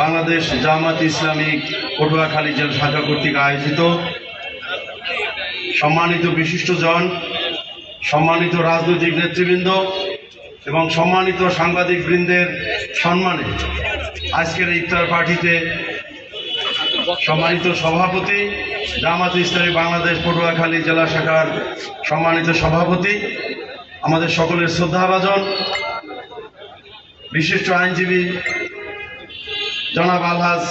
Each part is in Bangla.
বাংলাদেশ জামাত ইসলামী পটুয়াখালী জেলা শাখা কর্তৃক আয়োজিত সম্মানিত বিশিষ্টজন, সম্মানিত রাজনৈতিক নেতৃবৃন্দ এবং সম্মানিত সাংবাদিক বৃন্দের সম্মানে আজকের ইফতার পার্টিতে সম্মানিত সভাপতি, জামাত ইসলামী বাংলাদেশ পটুয়াখালী জেলা শাখার সম্মানিত সভাপতি, আমাদের সকলের শ্রদ্ধাভাজন বিশিষ্ট আইনজীবী জনাব আলহাজ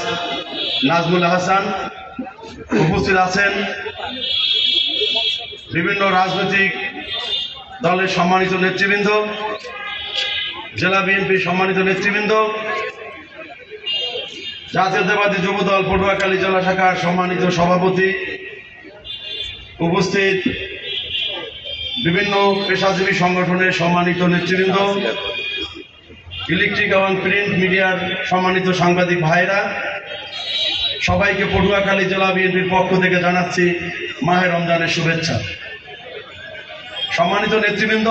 নাজমুল হাসান, উপস্থিত আছেন বিভিন্ন রাজনৈতিক দলের সম্মানিত নেতৃবৃন্দ, জেলা বিএনপির সম্মানিত নেতৃবৃন্দ, জাতীয়তাবাদী যুবদল পটুয়াখালী জেলা শাখার সম্মানিত সভাপতি, উপস্থিত বিভিন্ন পেশাজীবী সংগঠনের সম্মানিত নেতৃবৃন্দ, ইলেকট্রিক এবং প্রিন্ট মিডিয়ার সম্মানিত সাংবাদিক ভাইরা, সবাইকে পটুয়াখালী জেলা বিএনপির পক্ষ থেকে জানাচ্ছি মাহে রমজানের শুভেচ্ছা। সম্মানিত নেতৃবৃন্দ,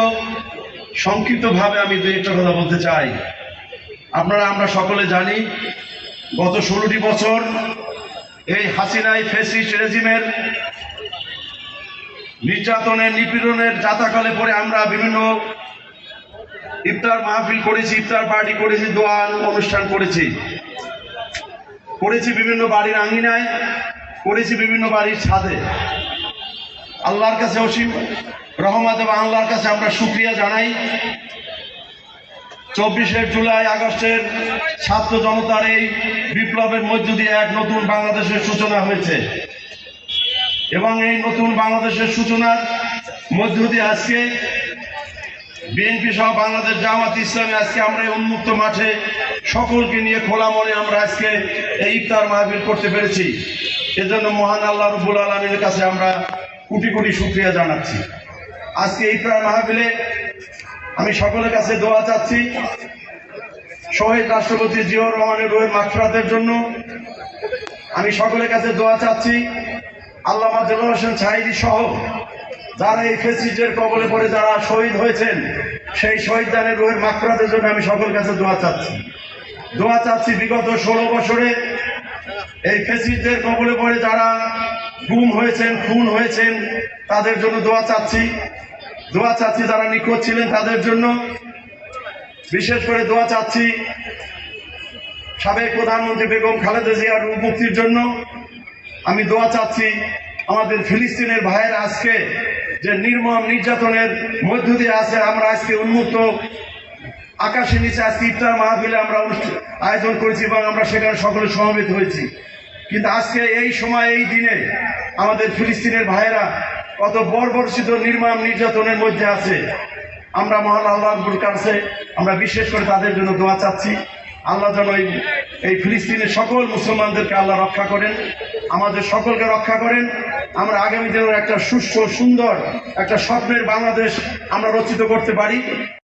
সংক্ষিপ্তভাবে আমি দু একটা কথা বলতে চাই। আমরা সকলে জানি গত 16টি বছর এই হাসিনাই ফ্যাসিস্ট রেজিমের নির্যাতনের নিপীড়নের যাতাকালে পরে আমরা বিভিন্ন ইফতার মাহফিল করেছি, ইফতার পার্টি করেছি, দোয়া অনুষ্ঠান করেছি বিভিন্ন বাড়ির আঙ্গিনায়, করেছি বিভিন্ন বাড়ির ছাদে। আল্লাহর কাছে অসীম রহমত এবং আল্লাহর কাছে আমরা শুকরিয়া জানাই। 24শে জুলাই আগস্টের ছাত্র জনতার এই বিপ্লবের মধ্য দিয়ে এক নতুন বাংলাদেশের সূচনা হয়েছে এবং এই নতুন বাংলাদেশের সূচনার মধ্য দিয়ে আজকে বিএনপি সহ বাংলাদেশ জামাত ইসলামী আজকে আমরা এই উন্মুক্ত মাঠে সকলকে নিয়ে খোলা মনে আমরা আজকে এই ইফতার মাহফিল করতে পেরেছি। এজন্য মহান আল্লাহ রাব্বুল আলামিনের কাছে আমরা কোটি কোটি শুকরিয়া জানাচ্ছি। আজকে ইফতার মাহফিলে আমি সকলের কাছে দোয়া চাচ্ছি শহীদ রাষ্ট্রপতি জিয়াউর রহমানের রূহের মাগফিরাতের জন্য। আমি সকলের কাছে দোয়া চাচ্ছি আল্লামা দেলোয়ার হোসেন সাঈদী সহ যারা এই ফ্যাসিস্টের কবলে পড়ে যারা শহীদ হয়েছেন সেই শহীদদের রূহের মাগফিরাতের জন্য আমি সকলের কাছে দোয়া চাচ্ছি। বিগত 16 বছরে এই ফ্যাসিস্টদের কবলে পড়ে যারা গুম হয়েছেন, খুন হয়েছেন তাদের জন্য দোয়া চাচ্ছি যারা নিখোঁজ ছিলেন তাদের জন্য। বিশেষ করে দোয়া চাচ্ছি সাবেক প্রধানমন্ত্রী বেগম খালেদা জিয়ার মুক্তির জন্য। আমি দোয়া চাচ্ছি আমাদের ফিলিস্তিনের ভাইয়ের আজকে যে নির্মম নির্যাতনের মধ্য দিয়ে আছে, আমরা আজকে উন্মুক্ত আকাশের নিচে আজকে ইফতার মাহফিলে আমরা আয়োজন করেছি এবং আমরা সেখানে সকলে সমবেত হয়েছি। কিন্তু আজকে এই সময় এই দিনে আমাদের ফিলিস্তিনের ভাইয়েরা কত বর্বরচিত নির্মম নির্যাতনের মধ্যে আছে। আমরা মহান আল্লাহর কাছে আমরা বিশেষ করে তাদের জন্য দোয়া চাচ্ছি। আল্লাহ যেন এই ফিলিস্তিনের সকল মুসলমানদেরকে আল্লাহ রক্ষা করেন, আমাদের সকলকে রক্ষা করেন। আমরা আগামী দিনের একটা সুস্থ সুন্দর একটা স্বপ্নের বাংলাদেশ আমরা রচিত করতে পারি।